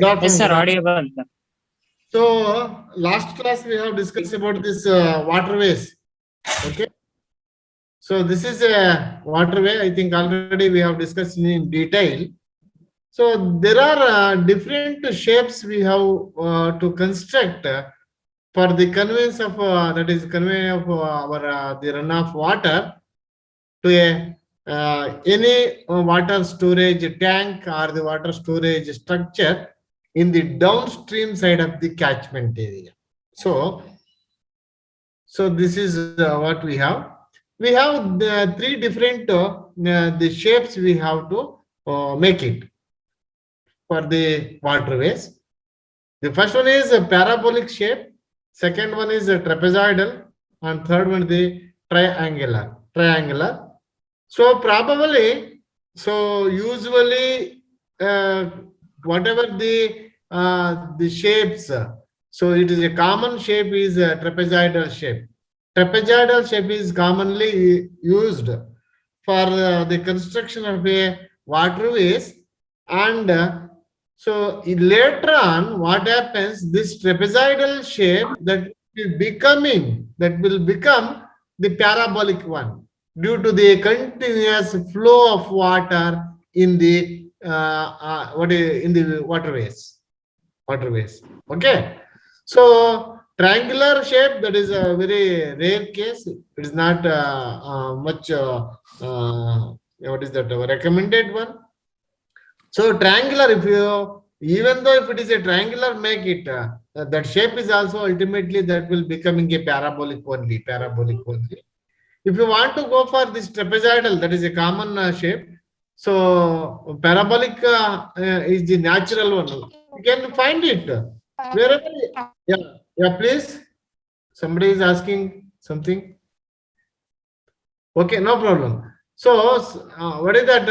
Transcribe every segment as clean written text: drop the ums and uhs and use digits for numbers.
Yes, sir. Good afternoon. Audible. Sir. So, last class we have discussed about this waterways. Okay. So, this is a waterway. I think already we have discussed in detail. So, there are different shapes we have to construct for the conveyance of that is convey of our the runoff water to a any water storage tank or the water storage structure in the downstream side of the catchment area. So, this is what we have. We have the three different the shapes we have to make it for the waterways. The first one is a parabolic shape, second one is a trapezoidal, and third one the triangular. Triangular. So probably, so usually, uh, whatever the shapes, so it is a common shape is a trapezoidal shape. Trapezoidal shape is commonly used for the construction of a waterways, and later on, what happens? This trapezoidal shape that will become the parabolic one due to the continuous flow of water in the in the waterways. Okay, so triangular shape, that is a very rare case. It is not much what is that recommended one. So triangular, if you, even though if it is a triangular, make it that shape is also ultimately that will becoming a parabolic only. Parabolic only. If you want to go for this trapezoidal, that is a common shape. So parabolic is the natural one. You can find it wherever. Yeah, yeah. Please, somebody is asking something. Okay, no problem. So, what is that?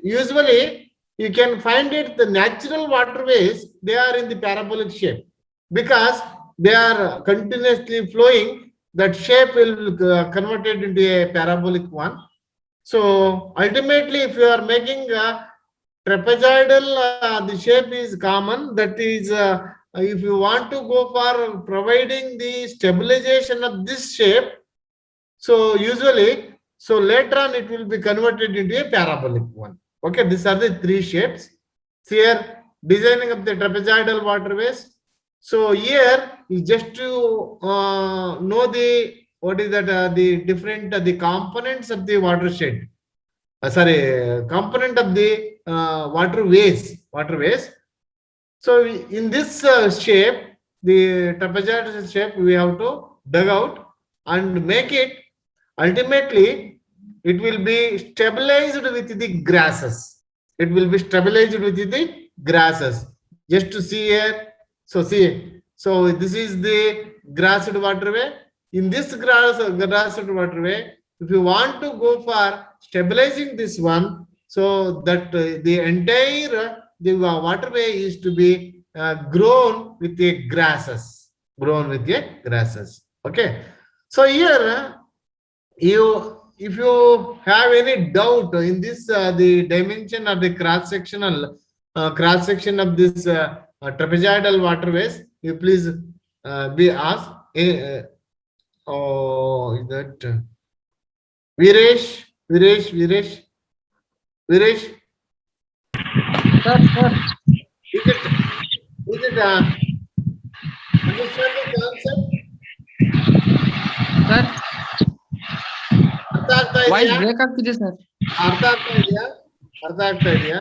Usually, you can find it the natural waterways, they are in the parabolic shape because they are continuously flowing. That shape will converted into a parabolic one. So, ultimately, if you are making a trapezoidal, the shape is common. That is, if you want to go for providing the stabilization of this shape, so usually, so later on it will be converted into a parabolic one. Okay, these are the three shapes. So here, designing of the trapezoidal waterways. So here is just to know the what is that the different the components of the watershed. Component of the waterways. So in this shape, the trapezoidal shape, we have to dug out and make it. Ultimately, it will be stabilized with the grasses. It will be stabilized with the grasses. Just to see here. So see, so this is the grassed waterway. In this grassed waterway, if you want to go for stabilizing this one, so that the entire the waterway is to be grown with the grasses. Grown with the grasses. Okay. So here you, if you have any doubt in this the dimension or the cross section of this trapezoidal waterways, you please be asked. Oh, is that Viresh? Viresh, Sir, sir, is it understand the concept? sir, ಅರ್ಥ ಆಗ್ತಾ voice ಇದೆಯಾ? Break ಆಗ್ತಿದೆ sir. ಅರ್ಥ ಆಗ್ತಾ ಇದೆಯಾ? ಅರ್ಥ ಆಗ್ತಾ ಇದೆಯಾ?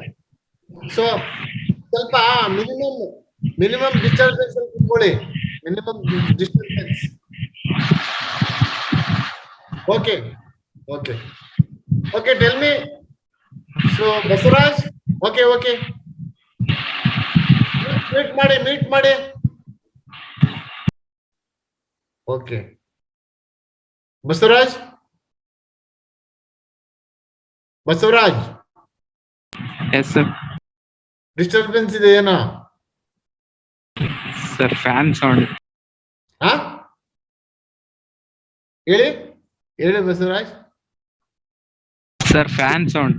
ಸೊ ಸ್ವಲ್ಪ ಮಿನಿಮಮ್ ಡಿಸ್ಟರ್ಬೆನ್ಸ್ ಇಟ್ಕೊಳ್ಳಿ. Minimum disturbance. Okay okay okay, tell me. So Basavaraj, okay okay, meet ಮಾಡಿ. Okay Basavaraj, Yes, sir. Disturbance ಇದೆ ಏನೋ? Sir, fan sound. ಹಾ, ಹೇಳಿ ಹೇಳಿ Basavaraj. Sir, fan sound.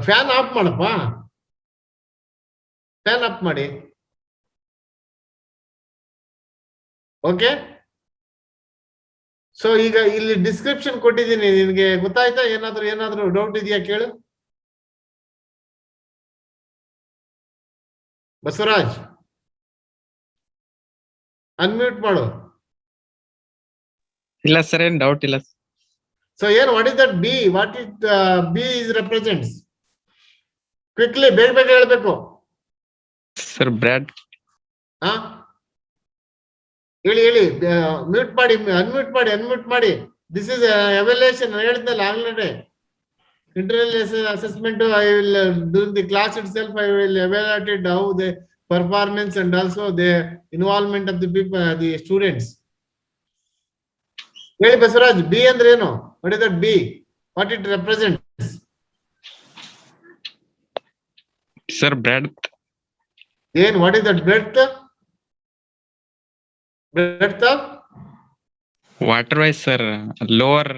Fan off ಮಾಡಪ್ಪ. ಫ್ಯಾನ್ ಅಪ್ ಮಾಡಿ. ಓಕೆ, ಸೊ ಈಗ ಇಲ್ಲಿ ಡಿಸ್ಕ್ರಿಪ್ಷನ್ ಕೊಟ್ಟಿದ್ದೀನಿ, ನಿನ್ಗೆ ಗೊತ್ತಾಯ್ತಾ? ಏನಾದ್ರೂ ಡೌಟ್ ಇದೆಯಾ ಕೇಳು ಬಸವರಾಜ್, ಅನ್ಮ್ಯೂಟ್ ಮಾಡು. ಇಲ್ಲ ಸರ್, ಏನ್ ಡೌಟ್ ಇಲ್ಲ. ಸೊ ಏನ್, what is that B, what it B is represents? Quickly, ಬೇಗ ಬೇಗ ಹೇಳ್ಬೇಕು. ಸರ್ ಬ್ರಾಡ್. ಹಾ, ಹೇಳಿ, ಮ್ಯೂಟ್ ಮಾಡಿ, ಅನ್ಮ್ಯೂಟ್ ಮಾಡಿ. ದಿಸ್ ಇಸ್ ಎವ್ಯಾಲ್ಯೂಯೇಷನ್, ಹೇಳಿದ್ನಲ್ಲ already. Internal assessment, I will during the class itself, I will evaluate it, how the performance and also the involvement of the people, the students. Hey Basaraj, B andre eno? What is that B? What it represents? Sir breadth. What is that breadth? Breadth of Waterwise, sir. Lower.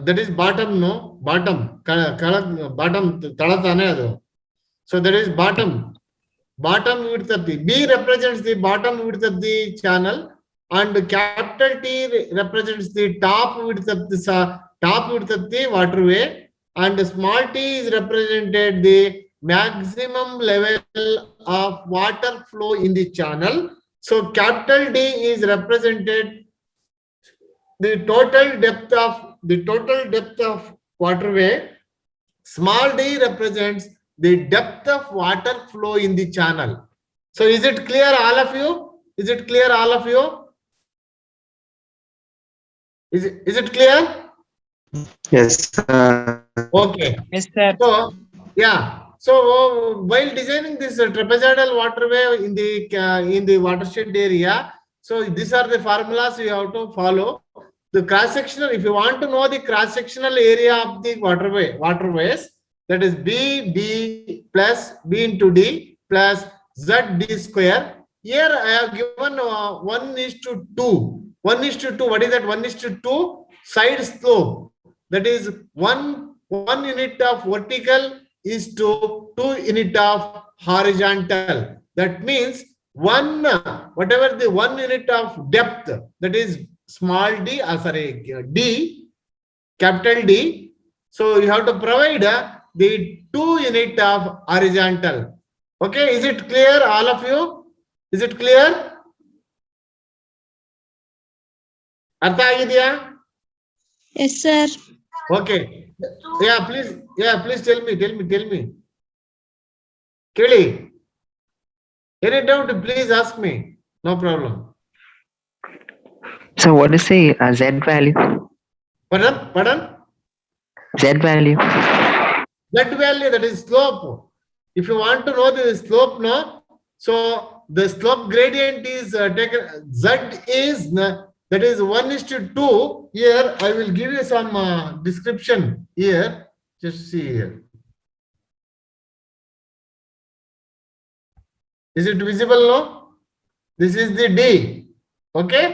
That is bottom, no? Bottom. Bottom. Talatane adu. So that is bottom. Bottom width of the B represents the bottom width of the channel, and capital T represents the top width of the waterway, and small t is represented the maximum level of water flow in the channel. So capital D is represented the total depth of waterway. Small d represents the depth of water flow in the channel. So is it clear, all of you? Is it clear, all of you? Is it clear? Yes, sir. Okay. Yes, sir. So yeah. So while designing this trapezoidal waterway in the watershed area, so these are the formulas you have to follow. The cross-sectional, if you want to know the cross-sectional area of the waterways, that is B plus B into D plus ZD square. Here I have given 1:2. 1:2. What is that? 1:2 side slope. That is one unit of vertical is to 2 unit of horizontal. That means whatever the 1 unit of depth, that is small d, D, capital D. So you have to provide the 2 unit of horizontal. Okay, is it clear, all of you? Is it clear? Artha agidya? Yes, sir. Okay. Yeah, please tell me. Keli, any doubt, please ask me. No problem. So what is the Z value? Pardon? Z value. Z value, that is slope. If you want to know the slope, no? So the slope gradient is taken. Z is that is 1:2. Here I will give you some description here. Just see here. Is it visible, no? This is the D. Okay.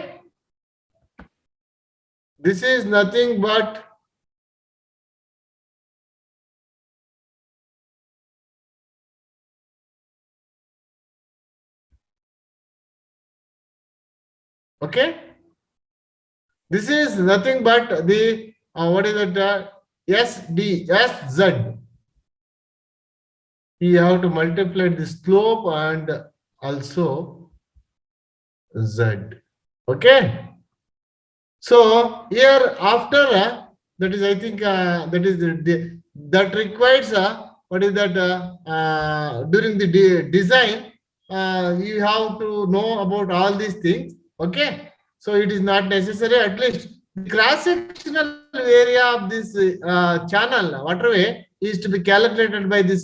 This is nothing but okay. This is nothing but the what is it? SZ. You have to multiply the slope and also Z. Okay. So here after that is, I think that is that requires what is that during the design you have to know about all these things. Okay, so it is not necessary. At least the cross-sectional area of this channel waterway is to be calculated by this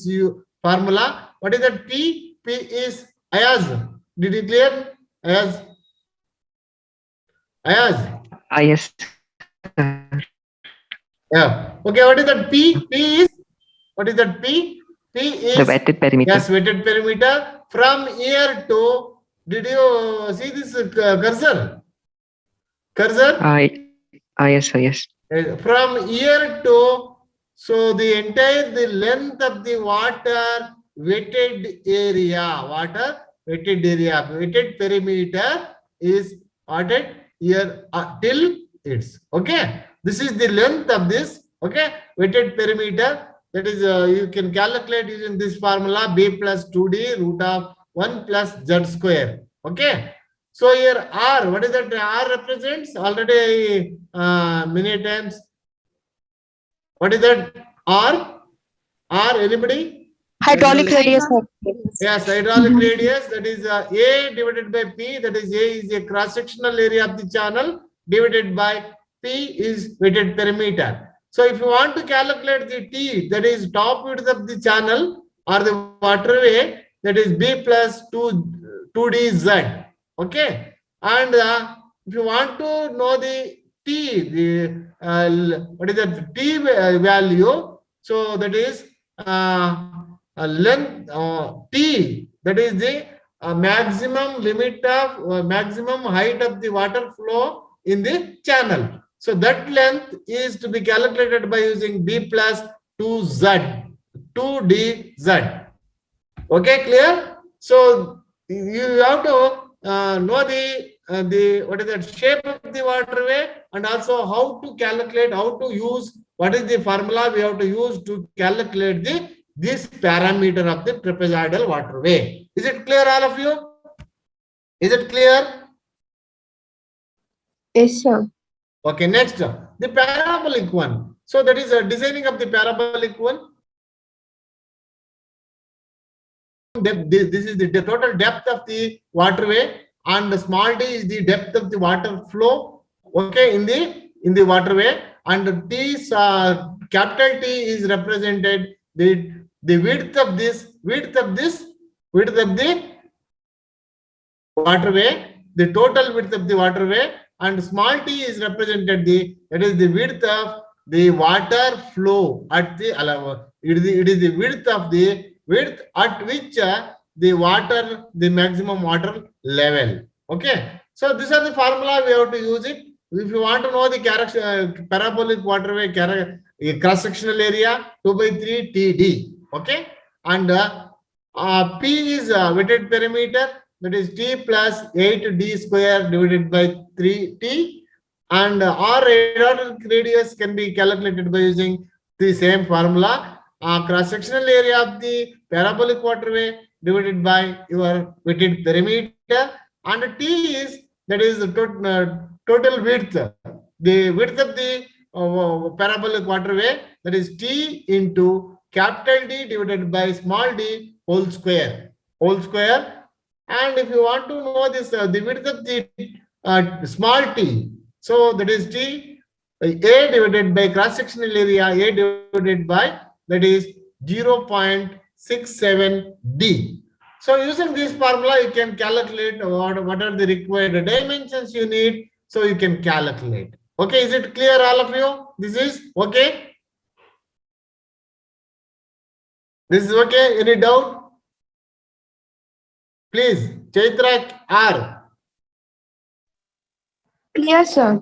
formula. What is that? P is Ayaz. Did you clear? Ayaz. Yes. Yeah. Okay. What is that? P is, what is that? P is The wetted perimeter. Yes, wetted perimeter. From here to, did you see this cursor? Yes, sir, yes. From here to So the entire the length of the water wetted area, wetted perimeter is watered here till it's okay. This is the length of this wetted perimeter. That is you can calculate using this formula b plus 2d root of 1 plus z square. Okay. So here r, what is that r represents? Already many times. What is that r? R, anybody? Hydraulic radius. Yes, hydraulic radius, that is A divided by P, that is A is a cross-sectional area of the channel divided by P is wetted perimeter. So if you want to calculate the T, that is top width of the channel or the waterway, that is B plus 2dz. Okay. And if you want to know the T, the what is that T value? So that is length T, that is the maximum limit of maximum height of the water flow in the channel. So that length is to be calculated by using B plus 2dz. Okay, clear? So you have to know the what is that shape of the waterway, and also how to calculate, how to use, what is the formula we have to use to calculate this parameter of the trapezoidal waterway. Is it clear, all of you? Is it clear? Yes, sir. Okay, next, the parabolic one. So that is a designing of the parabolic one. This is the total depth of the waterway, and the small d is the depth of the water flow. Okay, in the waterway, and the T is capital T is represented the width of the waterway, the total width of the waterway, and small t is represented that is the width of the water flow at the it is the width of the width at which the maximum water level. Okay, so these are the formula we have to use it. If you want to know the parabolic waterway cross-sectional area, 2/3 TD. Okay, and P is wetted perimeter, that is T plus 8D square divided by 3T, and R hydraulic radius can be calculated by using the same formula. Cross-sectional area of the parabolic waterway divided by your wetted perimeter, and T is, that is the total width, the width of the parabolic waterway, that is T into capital D divided by small d whole square. And if you want to know this the width of the small t, so that is T A divided by cross-sectional area A divided by, that is 0.67 D. So using this formula, you can calculate what are the required dimensions you need, so you can calculate. Okay, is it clear, all of you? This is okay? This is okay? Any doubt? Please, Chaitra R. Clear, sir.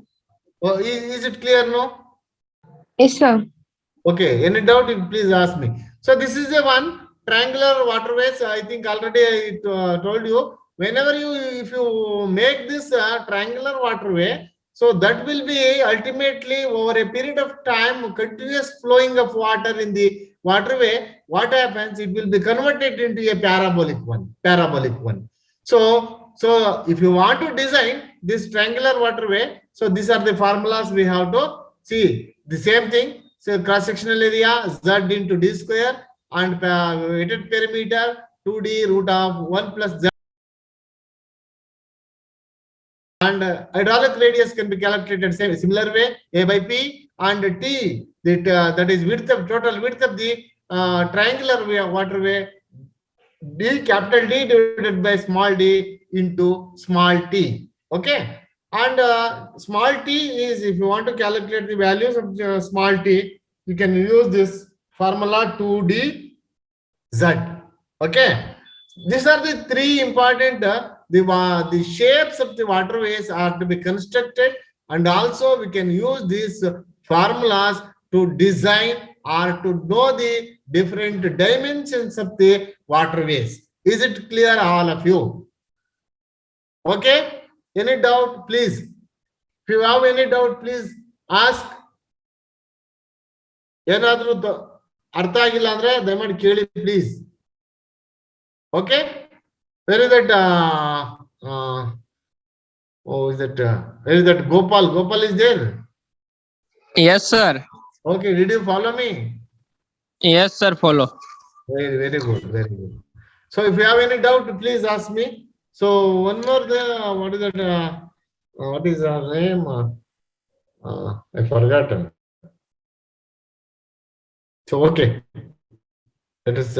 Oh, is it clear, no? Yes, sir. Okay, any doubt, you please ask me. So this is the one triangular waterways. I think already I told you, whenever if you make this triangular waterway, so that will be ultimately over a period of time continuous flowing of water in the waterway. What happens? It will be converted into a parabolic one. So if you want to design this triangular waterway, so these are the formulas we have to see. The same thing. So cross-sectional area Z into D square, and wetted perimeter 2D root of 1 plus Z. And hydraulic radius can be calculated similar way, A by P, and T, that is total width of the triangular waterway, D capital D divided by small d into small t. Okay, and small t is, if you want to calculate the values of small t, you can use this formula 2dz. Okay, these are the three important the shapes of the waterways are to be constructed, and also we can use these formulas to design are to know the different dimensions of the waterways. Is it clear, all of you? Okay? Any doubt, please? If you have any doubt, please ask. ಏನಾದ್ರೂ ಅರ್ಥ ಆಗಿಲ್ಲ ಅಂದ್ರೆ ದಯಮಾಡಿ ಕೇಳಿ please. Okay? Where is that? Where is that Gopal? Gopal is there. Yes, sir. Okay, did you follow me? Yes, sir. Follow. Very good, very good. So if you have any doubt, please ask me. So one more, what is that? What is her name? I forgot. So okay, that is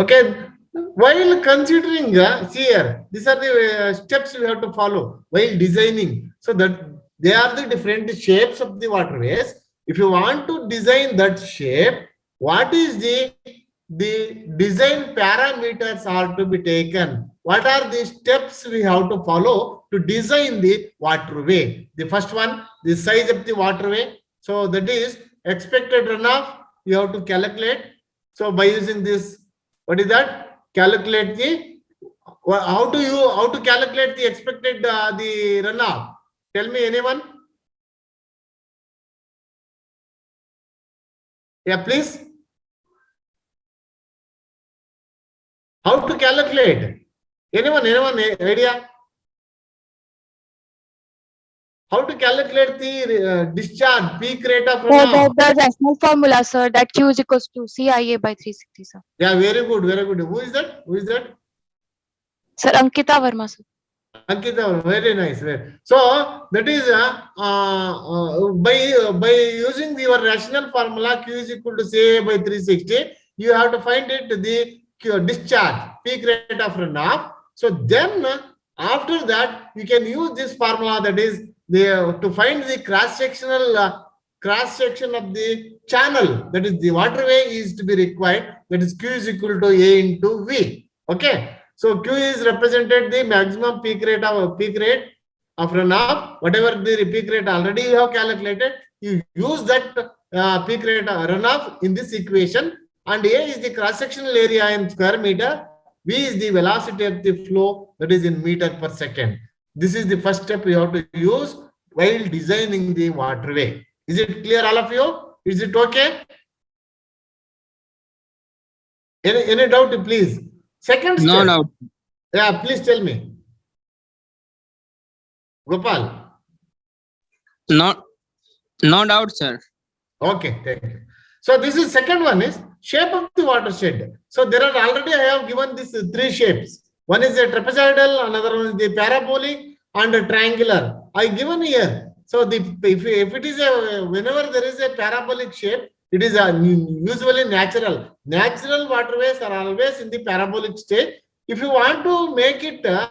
okay. While considering, see here, these are the steps we have to follow while designing. So that they are the different shapes of the waterways. If you want to design that shape, what is the design parameters are to be taken? What are the steps we have to follow to design the waterway? The first one, the size of the waterway. So that is expected runoff. You have to calculate. So by using this, what is that? Calculate the how to calculate the expected the runoff? Tell me, anyone? Yeah, please. How to calculate? Anyone idea? How to calculate the discharge peak rate of runoff? The rational formula, sir, that Q is equals to CIA by 360, sir. Yeah, very good, very good. Who is that? Who is that? Sir, Ankita Verma, sir. Ankita, very nice. So that is by using your rational formula Q is equal to CIA by 360, you have to find it the discharge peak rate of runoff. So then after that you can use this formula, that is to find the cross section of the channel, that is the waterway is to be required, that is Q is equal to A into V. Okay, so Q is represented the maximum peak rate of runoff. Whatever the peak rate already you have calculated, you use that peak rate of runoff in this equation, and A is the cross sectional area in square meter, V is the velocity of the flow, that is in meter per second. This is the first step you have to use while designing the waterway. Is it clear, all of you? Is it okay? Any doubt, please? Second step. No doubt. Yeah, please tell me. Gopal. No doubt, sir. Okay, thank you. So this is second one is shape of the watershed. So there are already I have given these three shapes. One is a trapezoidal, another one is the parabolic, and a triangular. I given here. So if it is whenever there is a parabolic shape, it is usually natural. Natural waterways are always in the parabolic state. If you want to make it the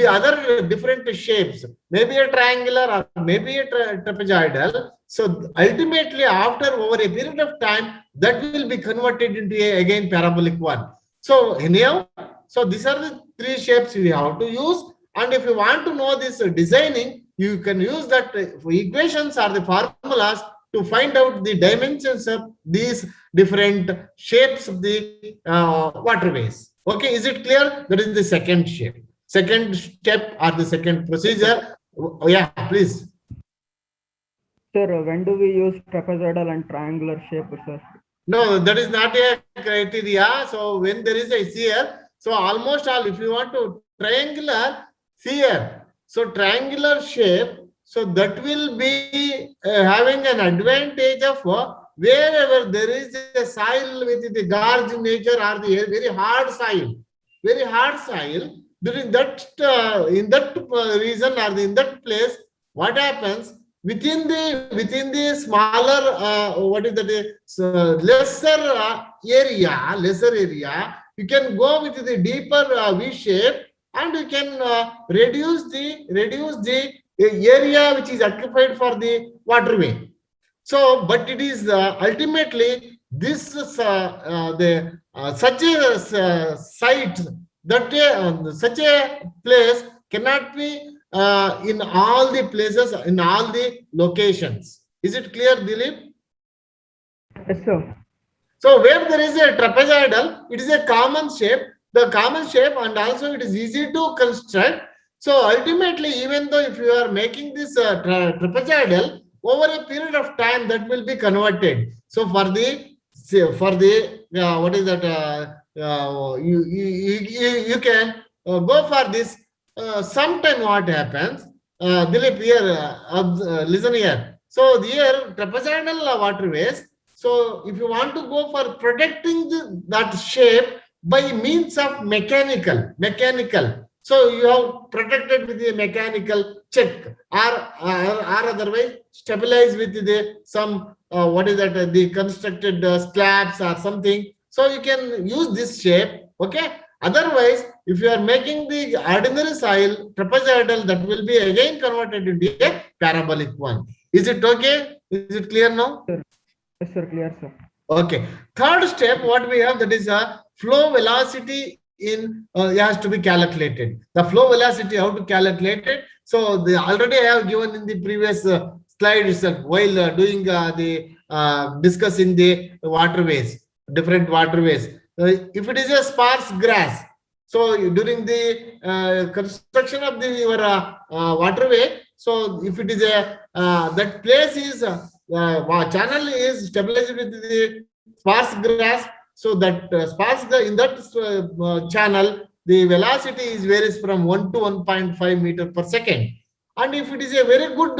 other different shapes, maybe a triangular or maybe a trapezoidal, so ultimately after over a period of time, that will be converted into again parabolic one. So anyhow, so these are the three shapes we have to use. And if you want to know this designing, you can use that equations or the formulas to find out the dimensions of these different shapes of the waterways. Okay, is it clear? That is the second shape. Second step or the second procedure. Yeah, please. Sir, when do we use trapezoidal and triangular shape, sir? No, that is not a criteria. So when there is a here, so almost all, if you want to triangular, see here. So triangular shape, so that will be having an advantage of wherever there is a soil with the gorge nature or the very hard soil, during that in that region or in that place, what happens within the smaller what is that lesser area, you can go with the deeper V shape, and you can reduce the area which is occupied for the waterway. So, but it is ultimately this such a site, that such a place cannot be in all the places, in all the locations. Is it clear, Dilip? Yes, sir. So where there is a trapezoidal, it is a common shape, and also it is easy to construct. So ultimately, even though if you are making this trapezoidal, over a period of time that will be converted. So for the what is that? You can go for this. Sometime what happens? Dilip, here, listen here. So here trapezoidal waterways. So if you want to go for protecting that shape by means of mechanical, so you have protected with the mechanical check, or otherwise stabilize with the some what is that, the constructed slabs or something. So you can use this shape. Okay. Otherwise, if you are making the ordinary soil trapezoidal, that will be again converted into a parabolic one. Is it okay? Is it clear now? Yes, sir. Clear, sir. Okay. Third step, what we have, that is a flow velocity in has to be calculated. The flow velocity, how to calculate it? So the already I have given in the previous slide itself while doing discussing the waterways, different waterways. If it is a sparse grass, so during the construction of the your waterway, so if it is a that place is channel is stabilized with the sparse grass, so that in that channel the velocity is varies from 1 to 1.5 meter per second. And if it is a very good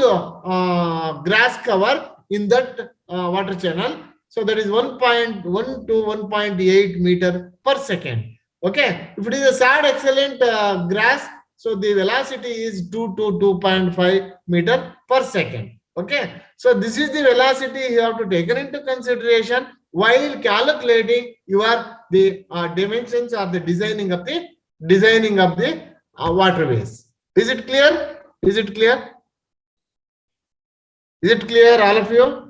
grass cover in that water channel, so that is 1.1 to 1.8 meter per second. Okay. If it is a sad excellent grass, so the velocity is 2 to 2.5 meter per second. Okay. So this is the velocity you have to take into consideration while calculating your the dimensions or the designing of the waterways. Is it clear? Is it clear? Is it clear, all of you?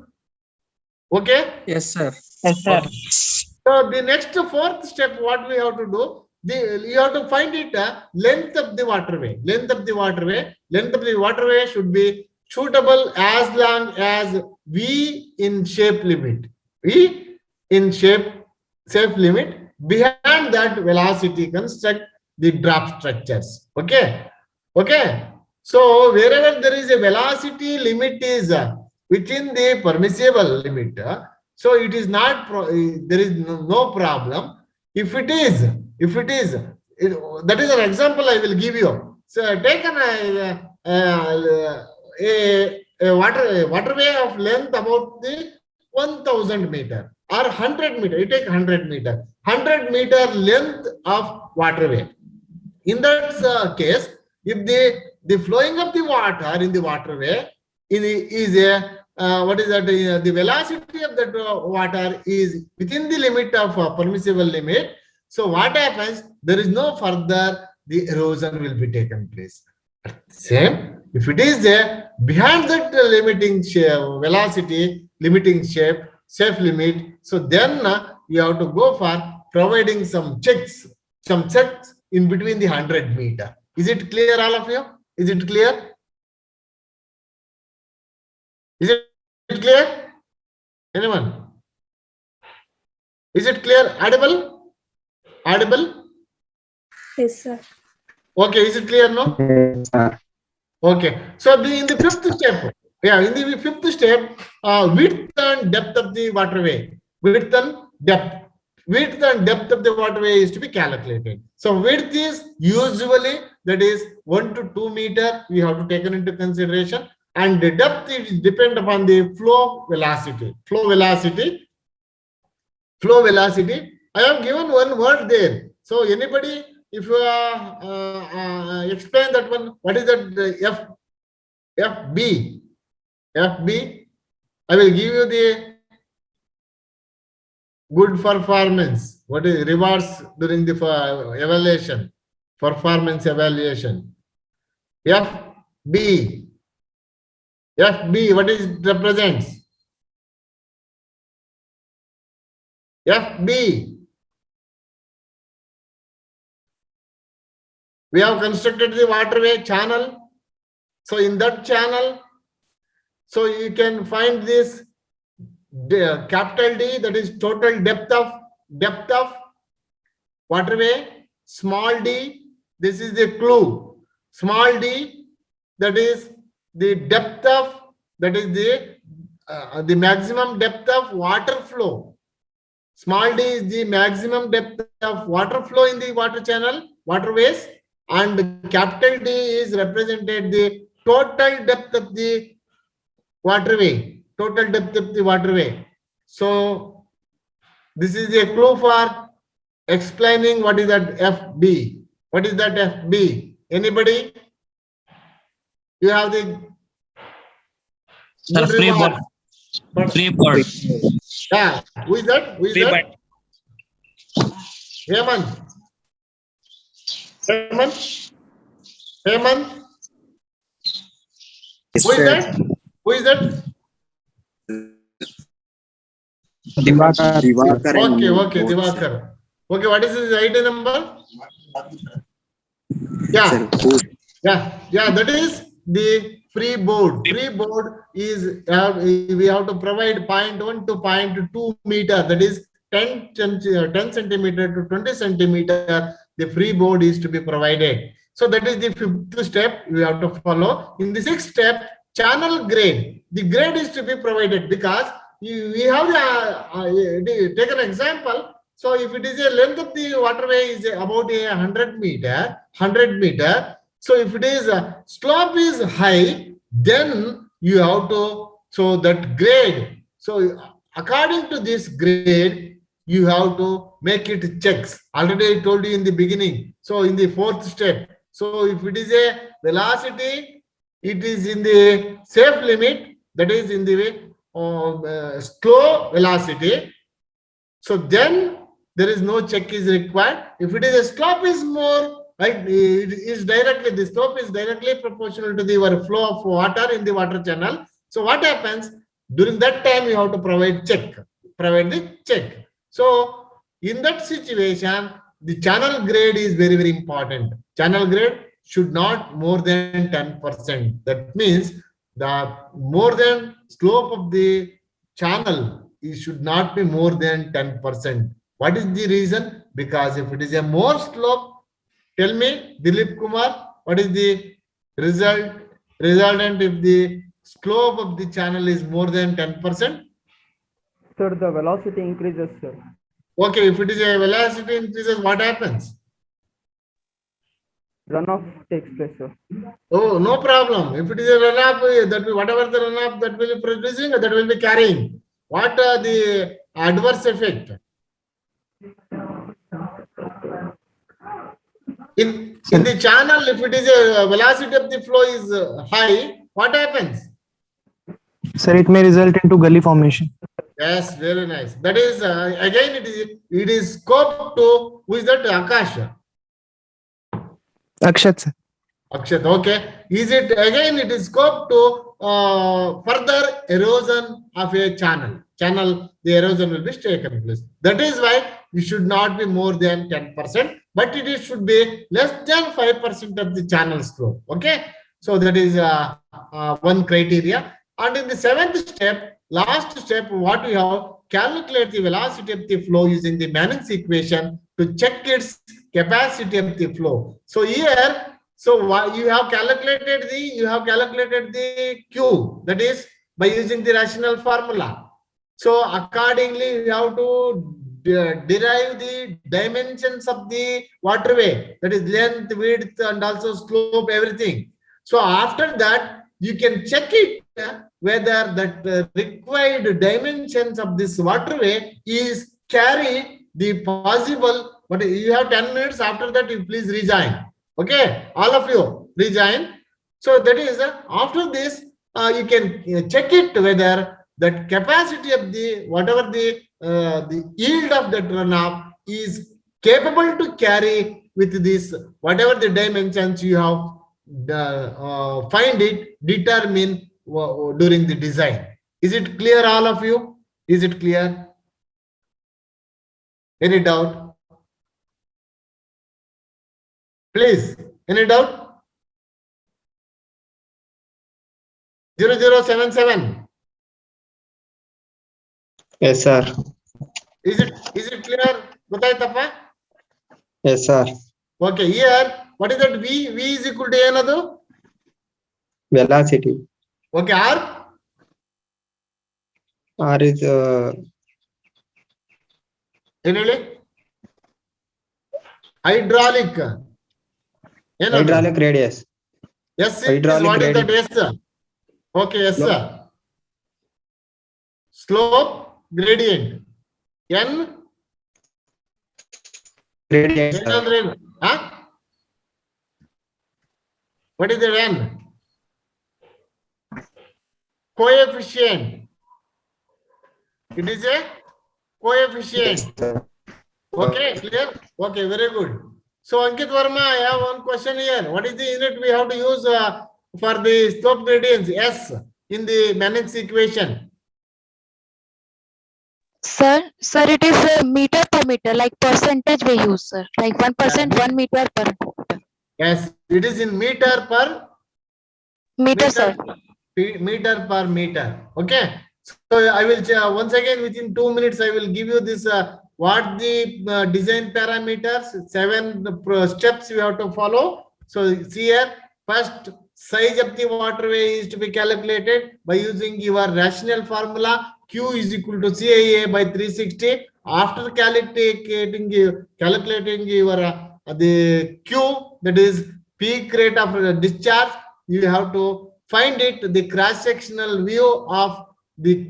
Okay. Yes, sir. Yes, sir. So the next fourth step, what we have to do, you have to find it length of the waterway. Length of the waterway should be suitable as long as V in shape limit. V in shape limit. Behind that velocity, construct the drop structures. Okay. Okay. So wherever there is a velocity limit is within the permissible limit, so it is not there is no problem. If it is, that is an example I will give you. So take a waterway of length about the 1000 meter or 100 meter. You take 100 meter. 100 meter length of waterway. In that case, if the flowing of the water in the waterway is a what is that? The velocity of that water is within the limit of permissible limit. So what happens? There is no further the erosion will be taken place. Same, if it is there behind that limiting velocity, limiting shape limit, so then you have to go for providing some checks in between the 100 meter. Is it clear, all of you? Is it clear? Is it clear? Anyone? Is it clear? Audible? Audible? Yes, sir. Okay, is it clear now? Yes, sir. Okay. So in the fifth step, width and depth of the waterway. Width and depth of the waterway is to be calculated. So width is usually that is 1 to 2 meter. We have to take it into consideration. And the depth is depend upon the flow velocity. I have given one word there. So anybody, if you explain that one, what is that? FB. I will give you the good performance. What is rewards during the evaluation? Performance evaluation. FB. What is it represents? FB. We have constructed the waterway channel. So in that channel, So you can find this capital D, that is total depth of waterway. Small d, this is the clue. Small d, that is the depth of, that is the maximum depth of water flow. Small d is the maximum depth of water flow in the water channel, waterways, and capital D is represented the total depth of the waterway, total depth of the waterway. So this is a clue for explaining what is that FB. What is that FB? Anybody? You have the Sir, good free remarks. bird. But Free bird. yeah, who is that? Who is Free that? bird. Hemant. Hemant. Hemant. Who is that? Who is that? Okay, okay, Divakar. Okay, what is his ID number? Yeah, yeah, that is the free board. Free board is, we have to provide 0.1 to 0.2 meter, that is 10 centimeter to 20 centimeter. The free board is to be provided. So that is the fifth step we have to follow. In the sixth step, channel grade. The grade is to be provided because we have take an example. So if it is a length of the waterway is about 100 meter. So if it is slope is high, then you have to, so that grade. So according to this grade, you have to make it checks. Already I told you in the beginning. So in the fourth step. So if it is a velocity, it is in the safe limit, that is in the slow velocity. So then there is no check is required. If it is a slope is more, right, it is directly, the slope is directly proportional to the flow of water in the water channel. So what happens? During that time, you have to provide the check. So in that situation, the channel grade is very, very important. Channel grade should not more than 10%. That means the more than slope of the channel, it should not be more than 10%. What is the reason? Because if it is a more slope, tell me, Dilip Kumar, what is the resultant if the slope of the channel is more than 10%? Sir, the velocity increases, sir. Okay, if it is a velocity increases, what happens? Runoff takes place, sir. Oh, no problem. If it is a runoff, that will, whatever the runoff that will be producing, that will be carrying. What are the adverse effect? In the channel, if it is a velocity of the flow is high, what happens? Sir, it may result into gully formation. Yes, very nice. That is again it is scope to, who is that? Akash. Akshat, sir. Akshat, okay. Is it again it is scope to further erosion of a channel. The erosion will be taken place. That is why it should not be more than 10%, but it should be less than 5% of the channel slope. Okay. So that is one criteria. And in the seventh step, last step, what we have, calculate the velocity of the flow using the Manning's equation to check its capacity of the flow. So here, so you have calculated the Q, that is by using the rational formula. So accordingly, you have to derive the dimensions of the waterway, that is length, width, and also slope, everything. So after that, you can check it whether that required dimensions of this waterway is carry the possible, but you have 10 minutes. After that, you please rejoin. Okay, all of you rejoin. So that is after this, you can check it whether that capacity of the whatever the yield of that runoff is capable to carry with this whatever the dimensions you have find it, determine during the design. Is it clear, all of you? Is it clear? Any doubt? Please, any doubt? 0077. Yes, sir. Is it clear? Gottaitappa? Yes, sir. Okay, here, what is that V? V is equal to another? Velocity. Okay, R? R is Really? Hydraulic. Another? hydraulic radius. Yes, Hydraulic what is that? radius. Yes. Okay, yes, sir. Slope gradient. N? Gradient, N sir. under N. Huh? What is the N? Coefficient. It is a coefficient. Yes, sir. Okay, clear? Okay, very good. So, Ankit Verma, I have one question here. What is the unit we have to use for the slope gradients? S in the Manning's equation. Sir, it is meter per meter, like percentage we use, sir. Like 1%, 1 meter per Yes, it is in meter per meter, sir. meter per meter. Okay. So I will once again within 2 minutes I will give you this what the design parameters, 7 steps you have to follow. So see here, first size of the waterway is to be calculated by using your rational formula. Q is equal to CIA by 360. After calculating your the Q, that is peak rate of discharge, you have to find it the cross sectional view of the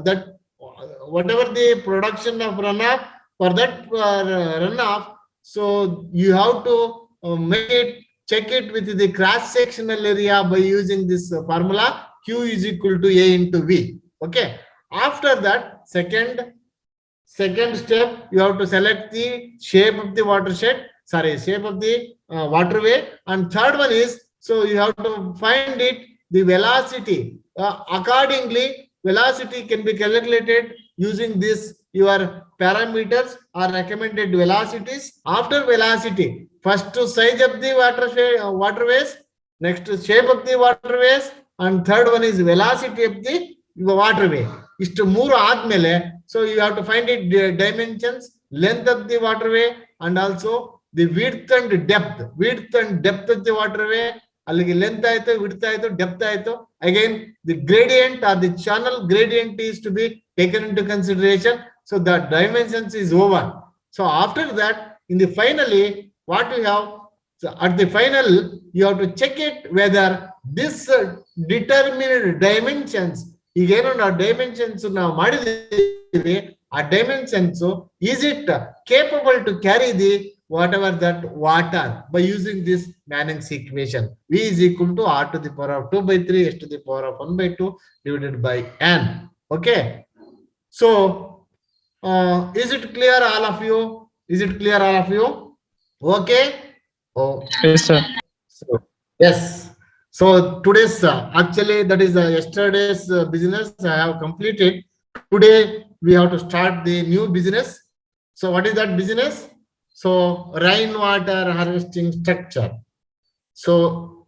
that whatever the production of runoff for that runoff. So you have to check it with the cross sectional area by using this formula. Q is equal to A into V. Okay. After that, second step, you have to select the shape of the watershed. Shape of the waterway. And third one is, so you have to find it the velocity. Accordingly, velocity can be calculated using this your parameters or recommended velocities. After velocity, first to size of the waterways, next to shape of the waterways, and third one is velocity of the waterway. Istu mooru aadmele, so you have to find it dimensions, length of the waterway, and also the width and depth of the waterway. Length aito, width aito, depth aito. Again, the gradient or the channel gradient is to be taken into consideration. So the dimensions is over. So after that, in the finally, what you have, so at the final, you have to check it whether this determined dimensions, again our dimensions now our dimensions, so is it capable to carry the whatever that water by using this Manning's equation. V is equal to R to the power of 2 by 3 S to the power of 1 by 2 divided by N. Okay. So, is it clear all of you? Is it clear all of you? Okay. Oh. Yes, sir. So, yes. So today's actually that is yesterday's business I have completed. Today we have to start the new business. So what is that business? So rainwater harvesting structure. So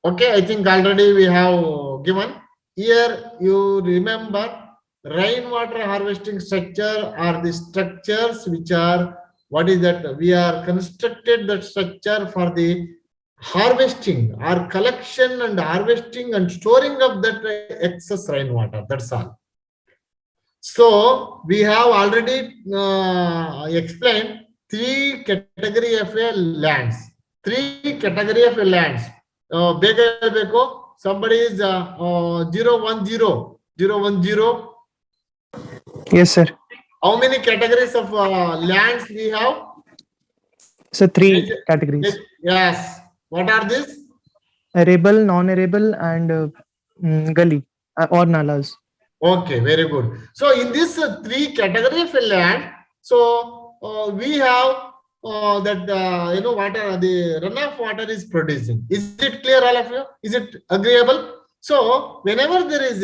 okay, I think already we have given here. You remember rainwater harvesting structure are the structures which are, what is that? We are constructed that structure for the harvesting or collection and harvesting and storing of that excess rainwater. That's all. So we have already explained 3 category of lands. 3 category of lands. Somebody is 010. Yes, sir. How many categories of lands we have? So 3 categories: Yes. What are these? arable, non-arable, and gully or nalas. Okay, very good. So in this 3 categories of land, so we have that water, the runoff water is producing. Is it clear, all of you? Is it agreeable? So whenever there is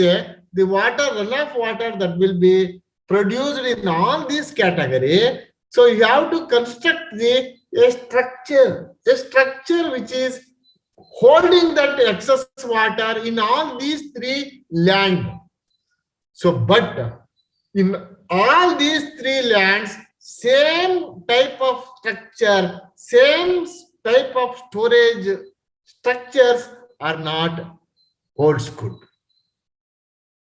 the water, runoff water that will be produced in all these category, so you have to construct a structure which is holding that excess water in all these three land. So, but in all these three lands, same type of structure, same type of storage structures are not holds good.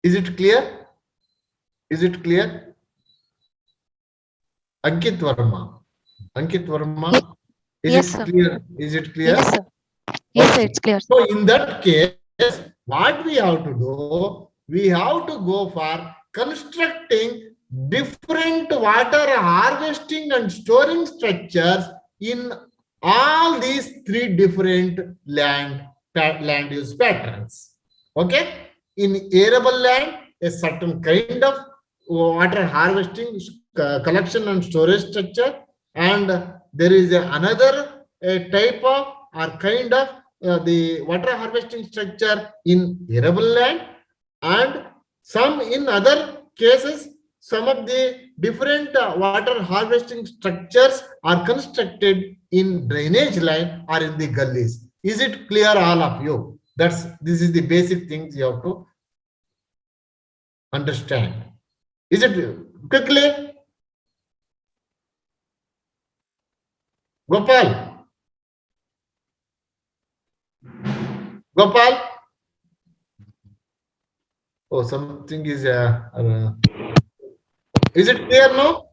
Is it clear? Is it clear? Ankit Verma. Ankit Verma. Is Yes, it sir. clear? Is it clear? Yes, sir. Yes, sir, Okay. it's clear. So in that case, what we have to do, we have to go for constructing different water harvesting and storing structures in all these three different land use patterns. Okay. In arable land, a certain kind of water harvesting collection and storage structure, and there is another type of or kind of the water harvesting structure in arable land, and some in other cases some of the different water harvesting structures are constructed in drainage line or in the gullies. Is it clear, all of you? This is the basic things you have to understand. Is it quickly? Gopal? Gopal? Oh, something is it clear now?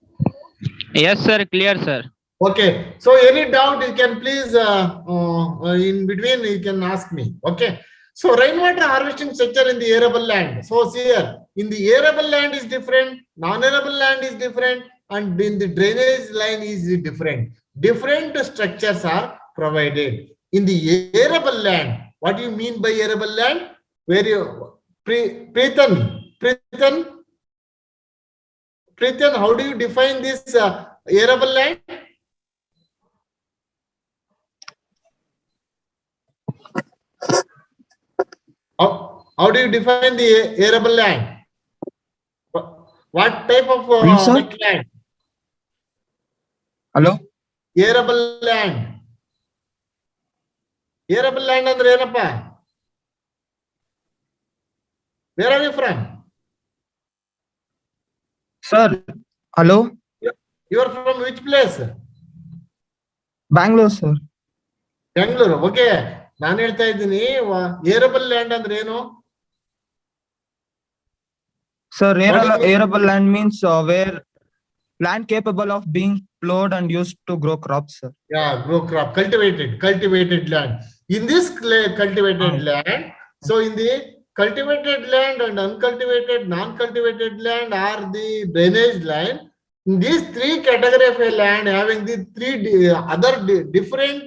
Yes, sir. Clear, sir. Okay. So any doubt you can please in between you can ask me. Okay. So rainwater harvesting structure in the arable land. So here in the arable land is different, non-arable land is different, and in the drainage line is different. Different structures are provided. In the arable land, what do you mean by arable land? Where you Preethan, how do you define this arable land? How do you define the arable land? What type of Which, sir? wetland? Hello? Arable land. Arable land ಅಂದ್ರೆ ಏನಪ್ಪ? Where are you from? Sir, hello? You are from which place? Bangalore, sir. Bengaluru. Okay, ನಾನು ಹೇಳ್ತಾ ಇದ್ದೀನಿ ಏರಬಲ್ land ಅಂದ್ರೆ ಏನು? Sir, What do you mean? arable land means where land capable of being plowed and used to grow crops, sir. Yeah, grow crop, cultivated land. In this cultivated land, so in the cultivated land and uncultivated, non-cultivated land are the drainage line. In these three category of a land, having the three other different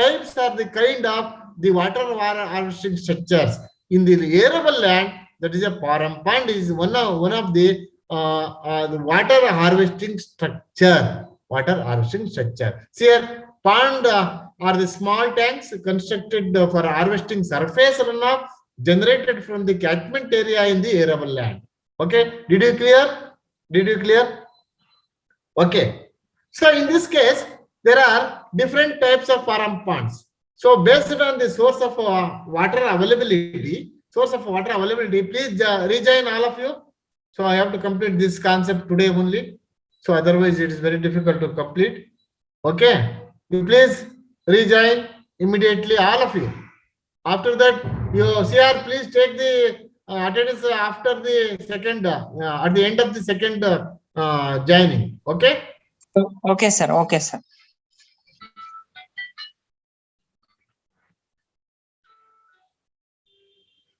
types are the kind of the water harvesting structures. In the arable land, that is a pond is one of the water harvesting structure. Water harvesting structure. See here, pond are the small tanks constructed for harvesting surface runoff generated from the catchment area in the arable land. Okay, did you clear? Did you clear? Okay. So in this case, there are different types of farm ponds. So based on the source of water availability, please rejoin all of you. So I have to complete this concept today only. So otherwise it is very difficult to complete. Okay. You please rejoin immediately, all of you. After that, you CR, please take the attendance after the second, at the end of the second joining. Okay. Okay, sir. Okay, sir.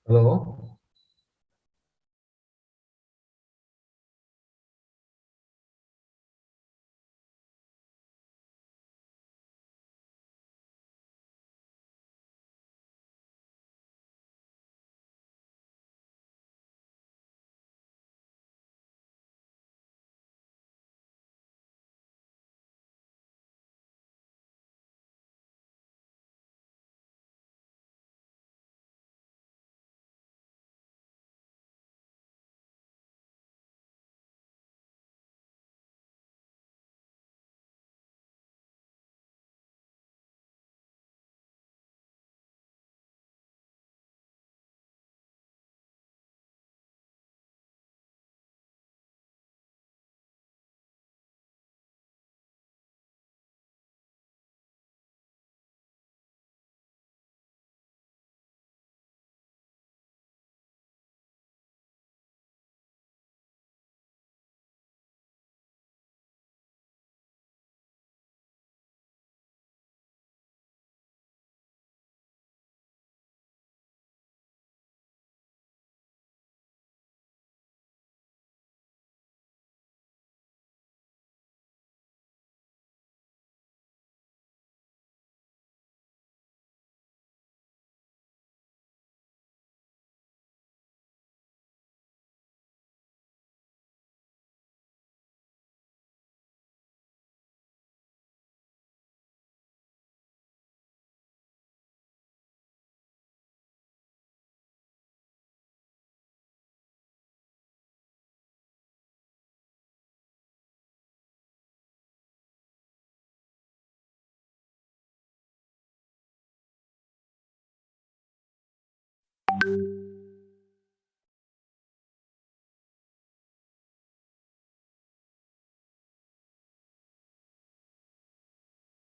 Hello.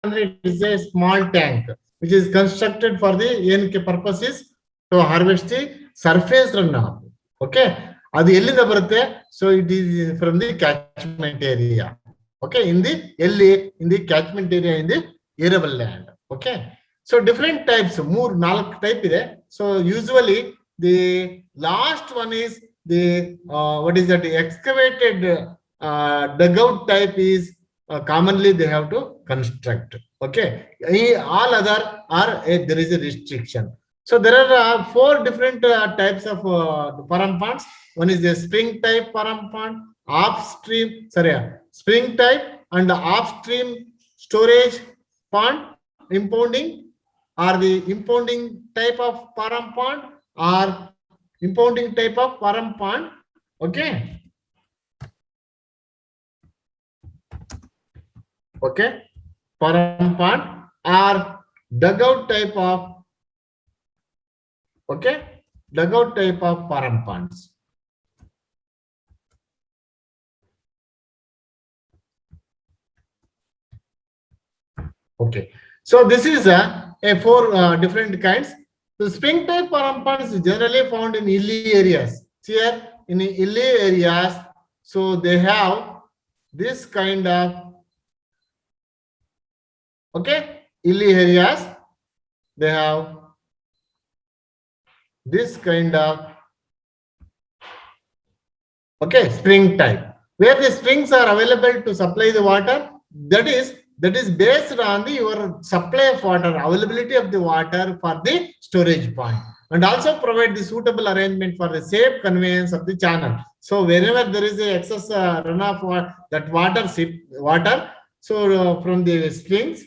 It is a small tank which is constructed for the NK purposes to harvest the surface runoff. Okay, ಅದು ಎಲ್ಲಿಂದ ಬರುತ್ತೆ? So it is from the catchment area. Okay, in the catchment area in the arable land. Okay, so different types, ನಾಲ್ಕು type ಇದೆ. So usually the last one is the what is that? Excavated dugout type is commonly they have to construct. Okay, all other are there is a restriction. So there are 4 different types of param ponds. One is the spring type param pond, spring type and upstream storage pond, impounding, or the impounding type of param pond or impounding type of param pond. Okay. Okay, param pond or dugout type of, okay, dugout type of param ponds. Okay, so this is a 4 different kinds. The spring type param ponds is generally found in hilly areas. Here in hilly areas, so they have this kind of, okay, hilly areas, they have this kind of, okay, spring type, where the springs are available to supply the water. That is based on the your supply of water, availability of the water for the storage point, and also provide the suitable arrangement for the safe conveyance of the channel. So whenever there is a excess runoff that water, so from the springs,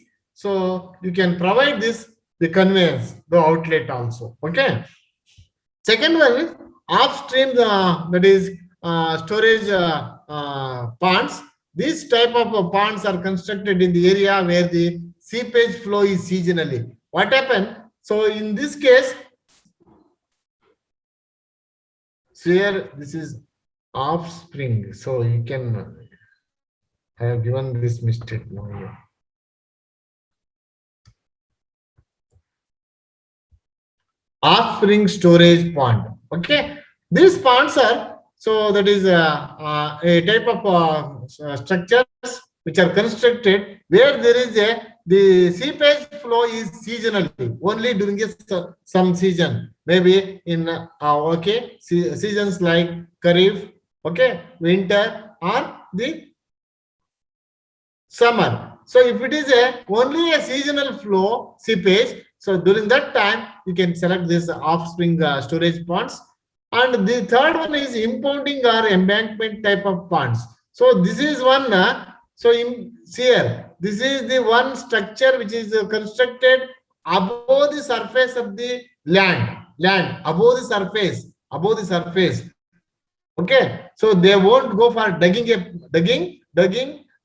so you can provide this, the conveyance, the outlet also. Okay. Second one is upstream, that is storage ponds. These type of ponds are constructed in the area where the seepage flow is seasonally. What happened? So in this case, so here this is offspring. So you can, I have given this mistake now here. Offspring storage pond. Okay, these ponds are, so that is a type of structures which are constructed where there is the seepage flow is seasonally, only during some season, maybe in okay, seasons like Kharif, okay, winter or the summer. So if it is only a seasonal flow seepage, so during that time you can select this offspring storage ponds. And the third one is impounding or embankment type of ponds. So this is one, so here, this is the one structure which is constructed above the surface of the land, above the surface. Okay, so they won't go for digging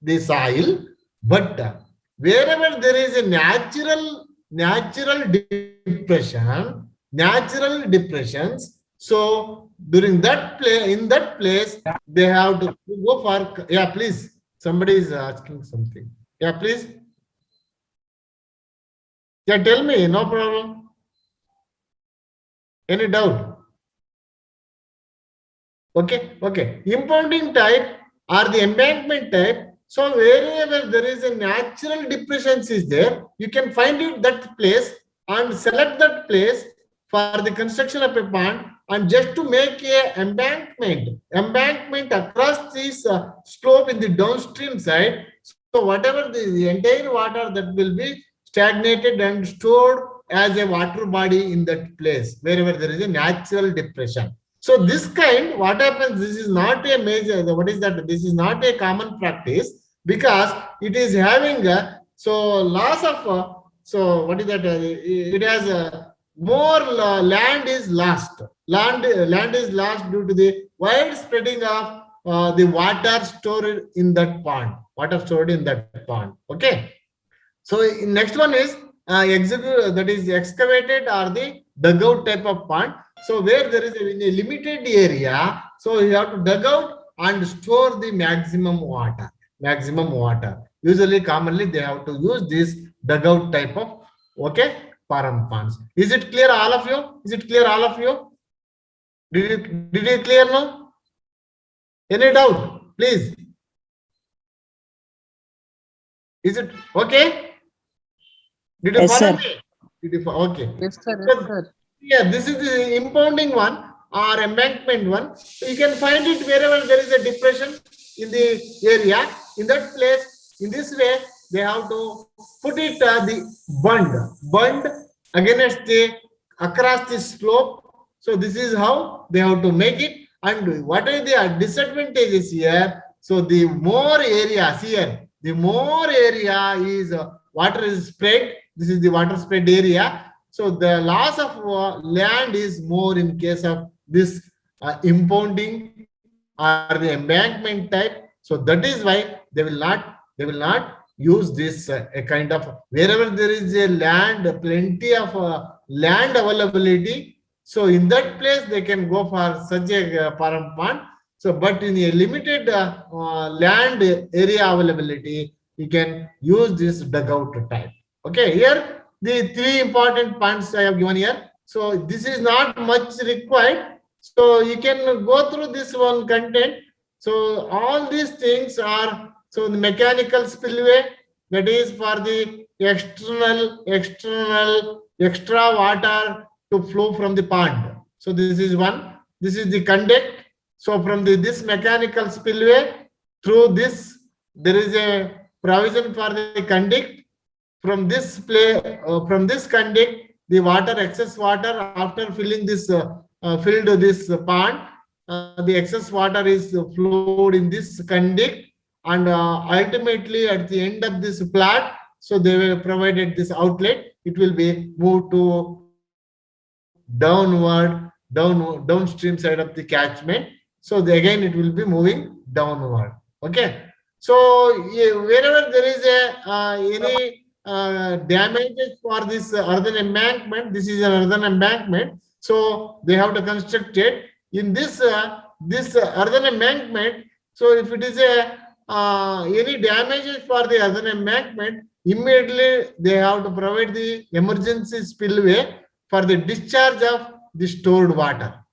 the soil, but wherever there is a natural depressions, so during that place, they have to go for, yeah, please. Somebody is asking something. Yeah, please. Yeah, tell me, no problem. Any doubt? Okay. Impounding type or the embankment type. So wherever there is a natural depressions is there, you can find that place and select that place for the construction of a pond, and just to make a embankment across this slope in the downstream side. So whatever the entire water that will be stagnated and stored as a water body in that place, wherever there is a natural depression. So this kind, what happens, this is not a major, what is that? This is not a common practice, because it is having so loss of, so what is that? It has more land is lost. Land is lost due to the wide spreading of the water stored in that pond. Okay. So next one is that is excavated or the dugout type of pond. So where there is in a limited area, so you have to dug out and store the maximum water. Maximum water. Usually, commonly they have to use this dugout type of param ponds. Is it clear, all of you? Is it clear, all of you? Did you clear now? Any doubt? Please. Is it okay? Did you Yes, follow sir. me? Did you okay? Yes, sir. So, yeah, this is the impounding one or embankment one. So you can find it wherever there is a depression in the area. In that place, in this way, they have to put it the bund against the across the slope. So this is how they have to make it. And what are the disadvantages here? So the more areas here, the more area is water is spread. This is the water spread area. So the loss of land is more in case of this impounding or the embankment type. So that is why they will not use this a kind of wherever there is a land, plenty of land availability. So in that place they can go for such a param pond. So but in a limited land area availability, you can use this dugout type. Okay, here the three important points I have given here. So this is not much required. So you can go through this one content. So all these things are, so the mechanical spillway, that is for the extra water to flow from the pond. So this is one. This is the conduct. So from this mechanical spillway through this, there is a provision for the conduct. From this conduct, the water, excess water, after filling this filled this pond, the excess water is flowed in this conduct, and ultimately at the end of this plot, so they will provided this outlet. It will be moved to downstream side of the catchment. So again it will be moving downward. Okay. So wherever there is any damages for this earthen embankment, this is an earthen embankment, so they have to construct it in this earthen embankment. So if it is any damages for the earthen embankment, immediately they have to provide the emergency spillway for the discharge of the stored water.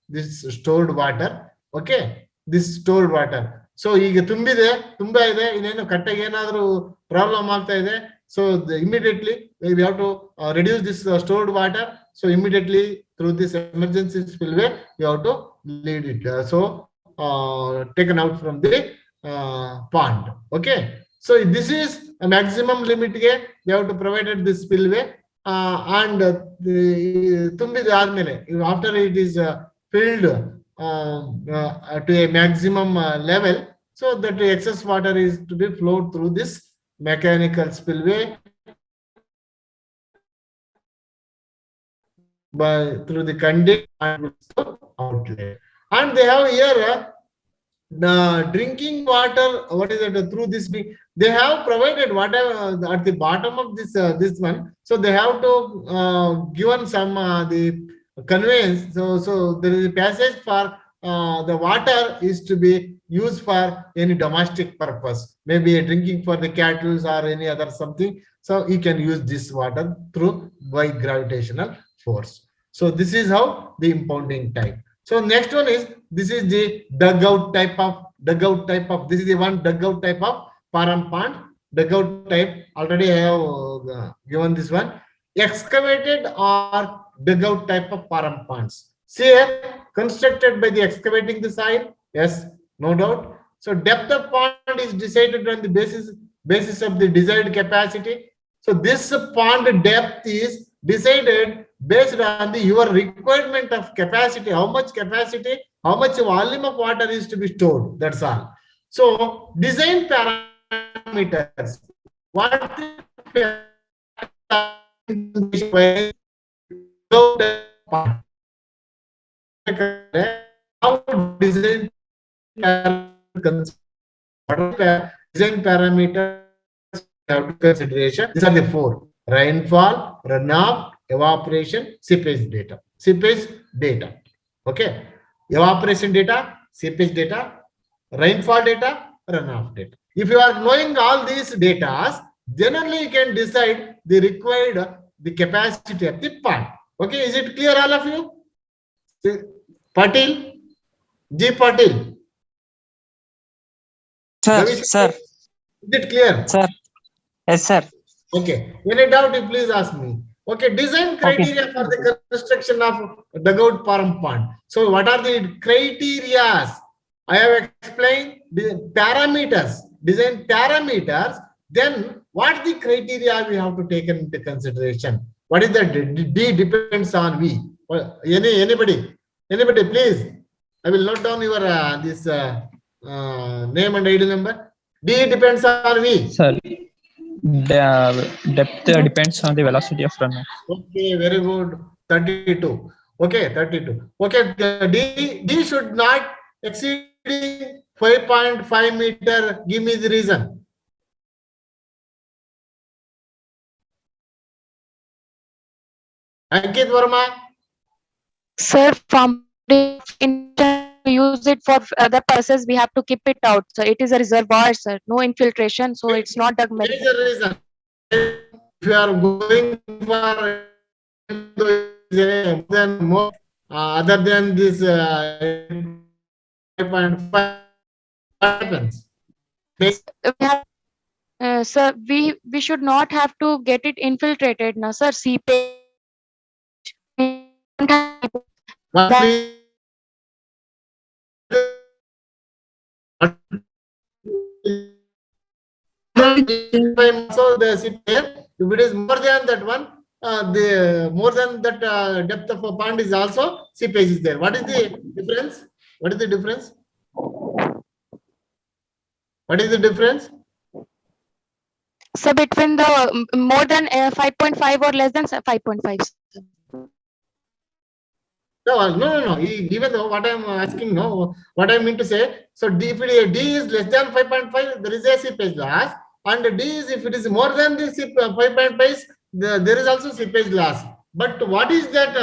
Okay, this stored water. So ಈಗ ತುಂಬಾ ಇದೆ, ಇನ್ನೇನು ಕಟ್ಟೆಗೆ ಏನಾದರೂ problem ಆಗ್ತಾ ಇದೆ. So immediately we have to reduce this stored water. So immediately through this emergency spillway, you have to lead it. Taken out from the pond. Okay. So this is a maximum limit. They have to provide this spillway and after it is filled to a maximum level, so that the excess water is to be flowed through this mechanical spillway through the conduit and outlet. And they have here the drinking water. What is it? Through this, they have provided whatever at the bottom of this one. So they have to given some the conveyance. So there is a passage for the water is to be used for any domestic purpose, maybe drinking for the cattle or any other something. So you can use this water through by gravitational force. So this is how the impounding type. So next one is, this is the dugout type of this is the one dugout type of param pond. Dugout type, already I have given this one. Excavated or dugout type of param ponds. See here, constructed by the excavating the soil. Yes, no doubt. So depth of pond is decided on the basis of the desired capacity. So this pond depth is decided based on your requirement of capacity. How much capacity, how much volume of water is to be stored. That's all. So design parameters. What how design parameters have to consideration. These are the four: rainfall, runoff, evaporation, seepage data. Okay. Evaporation data, seepage data, rainfall data, runoff data. If you are knowing all these data, generally you can decide the required the capacity of the pond. Okay, is it clear, all of you? Patil, G. Patil. Sir, Ravi sir, Shankar, is it clear? sir. Yes, sir. Okay. Any doubt, you please ask me. Okay. Design criteria for the construction of dugout farm pond. So, what are the criteria? I have explained the parameters, design parameters. Then, what the criteria we have to take into consideration? What is the D depends on V. Anybody, please. I will note down your this name and ID number. D depends on V. Sir, the depth depends on the velocity of runoff. Okay, very good. 32. Okay, 32. Okay, the D should not exceeding 5.5 meter. Give me the reason. Ankit Verma. Sir, from the use it for other purposes, we have to keep it out. So it is a reservoir, sir. No infiltration, so it's not a There is a reason. If you are going for then more other than this 5.5 happens. We have, sir, we should not have to get it infiltrated, no, sir. Seepage. What is so the CPF, if it is more than that one, the more than that depth of a pond is also seepage is there. What is the difference? What is the difference? What is the difference? So between the more than 5.5 or less than 5.5. No. Even though what I am asking, no, what I mean to say, so D, if D is less than 5.5, there is a seepage loss, and D is if it is more than the 5.5, there is also seepage loss. But what is that?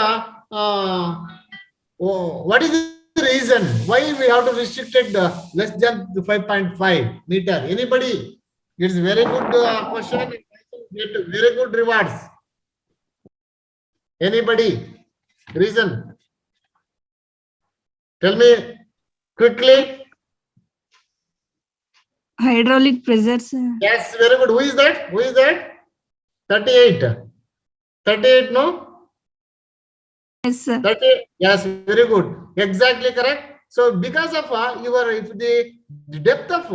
What is the reason why we have to restrict it less than 5.5 meter? Anybody? It's very good question. Get very good rewards. Anybody? Reason? Tell me quickly. Hydraulic pressure, sir. Yes, very good. Who is that? Who is that? 38. 38, no? Yes, sir. 38. Yes, very good. Exactly correct. So because of if the depth of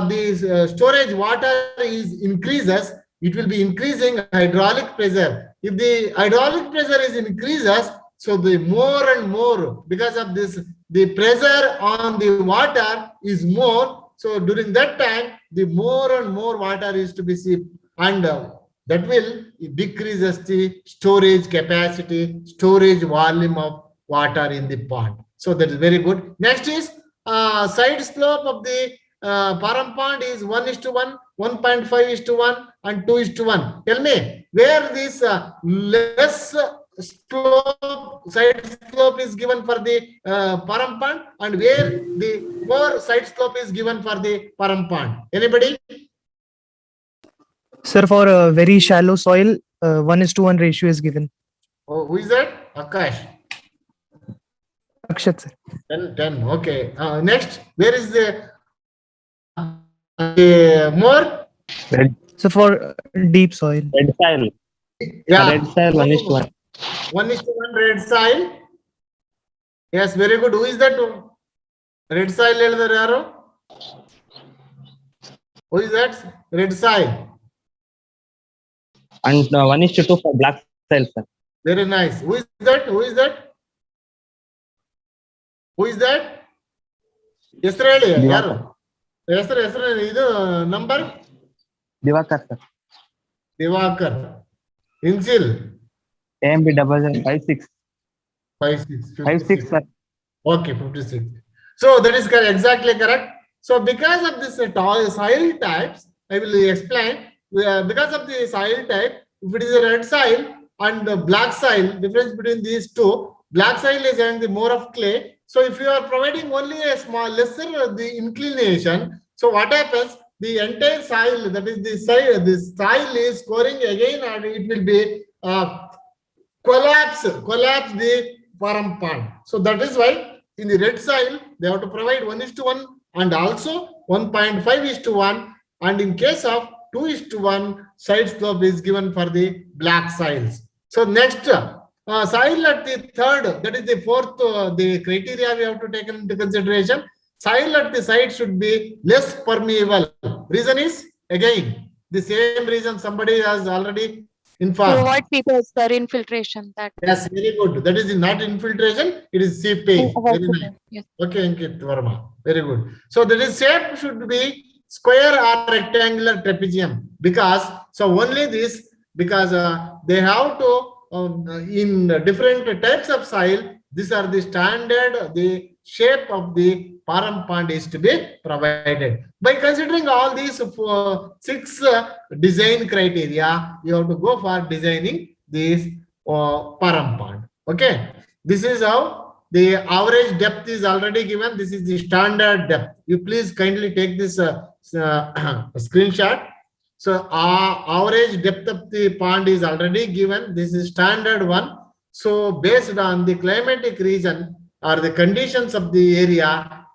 the storage water is increases, it will be increasing hydraulic pressure. If the hydraulic pressure is increases, so the more and more, because of this, the pressure on the water is more. So during that time, the more and more water is to be seeped, and that will decreases the storage capacity, storage volume of water in the pond. So that is very good. Next is side slope of the Param pond is 1:1, 1.5:1, and 2:1. Tell me where this less side slope is given for the Param pond, and where the more side slope is given for the Param pond. Anybody? Sir, for a very shallow soil, 1:1 ratio is given. Oh, who is that? Akash. Akshat, sir. 10. Okay. Next, where is the more? So for deep soil. Red soil. Yeah. Red soil 1:1. 1:1 red soil. Yes, very good. Who is that? Red soil ಹೇಳಿದಾರೆ ಯಾರು? Who is that? Red soil. And 1:2 for black soil, sir. Very nice. Who is that? Who is that? Who is that? ಹೆಸರು ಹೇಳಿ ಯಾರು? ಹೆಸರು ಇದು number? Divakar, sir. Divakar. Insil. AMB 56. 56, sir. Okay, 56. So that is correct, exactly correct. So because of this soil types, I will explain. Because of the soil type, if it is a red soil and the black soil, difference between these two, black soil is having the more of clay. So if you are providing only a small lesser the inclination, so what happens? The entire soil, that is the soil is scoring again, and it will be collapse the param pond. So that is why in the red soil they have to provide 1:1 and also 1.5:1, and in case of 2:1 side slope is given for the black soils. So next, soil at the third, that is the fourth, the criteria we have to take into consideration. Soil at the side should be less permeable. Reason is again the same reason somebody has already To informed. avoid people, sir, infiltration. That. Yes, very good. That is not infiltration, it is seepage. Avoid Very nice. people, yes. Okay, Ankit Verma. Very good. So that is shape should be square or rectangular trapezium, because so only this, because they have to in different types of soil, these are the standard, the shape of the param pond is to be provided. By considering all these 6 design criteria, you have to go for designing this param pond. Okay, this is how the average depth is already given. This is the standard depth. You please kindly take this screenshot. So average depth of the pond is already given. This is standard one. So based on the climatic region or the conditions of the area,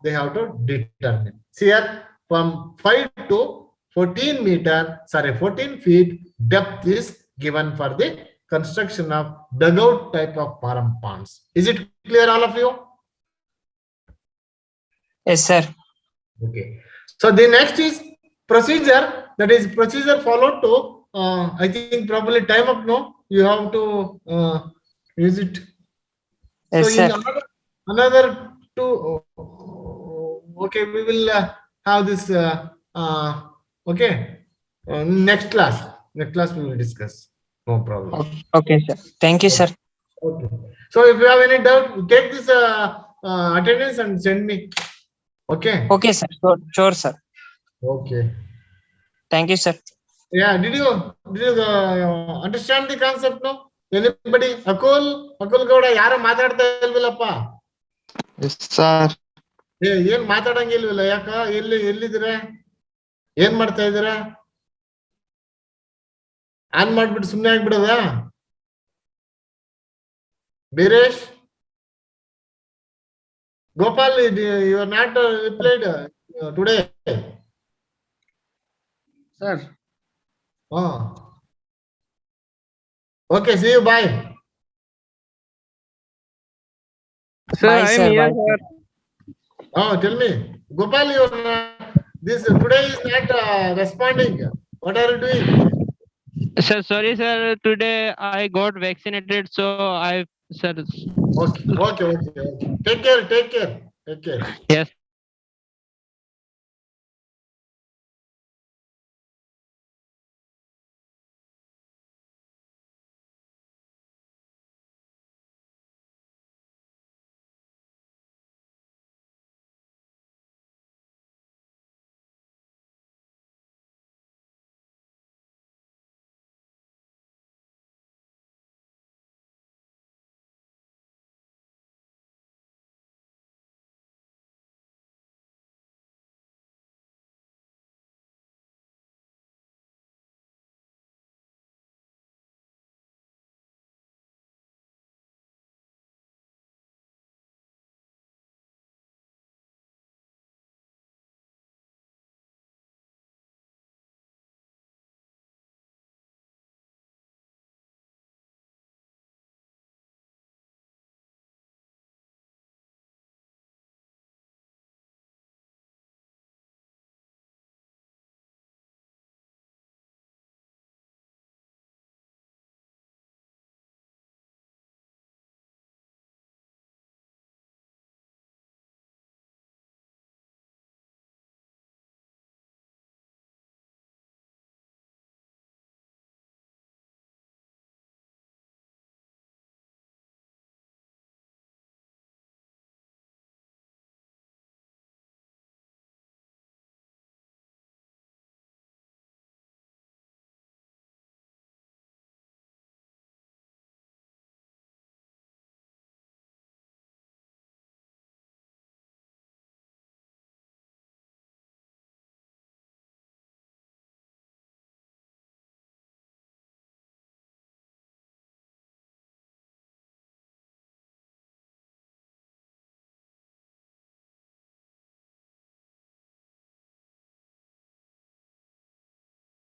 they have to determine. See here, from 5 to 14 feet depth is given for the construction of dugout type of param ponds. Is it clear, all of you? Yes, sir. Okay. So the next is procedure. That is procedure followed to, I think probably time up now. You have to use it. Yes, So in sir. another 2, okay, we will have this, okay, next class we will discuss. No problem. Okay, sir. Thank you, sir. Okay. So if you have any doubt, take this attendance and send me. Okay. Okay, sir. Sure, sir. Okay. Thank you, sir. Yeah. Did you understand the concept now? Anybody? Akul Gowda, ಯಾರು ಮಾತಾಡ್ತಾ ಇಲ್ವಲ್ಲಪ್ಪ? Yes, sir. ಏನ್ ಮಾತಾಡಂಗಿಲ್ವಲ್ಲ? ಯಾಕ? ಎಲ್ಲಿದ್ದೀರಾ? ಏನ್ ಮಾಡ್ತಾ ಇದ್ದೀರಾ? On ಮಾಡ್ಬಿಟ್ಟು ಸುಮ್ಮನೆ ಆಗ್ಬಿಡೋದ? Biresh, Gopal, you are not replied today. Sir. Okay, see you. Bye. Sir, bye, sir. Bye. Tell me, Gopal, you this today is not responding. What are you doing? Sir, sorry, sir. Today I got vaccinated, so sir. Okay. Take care. Yes.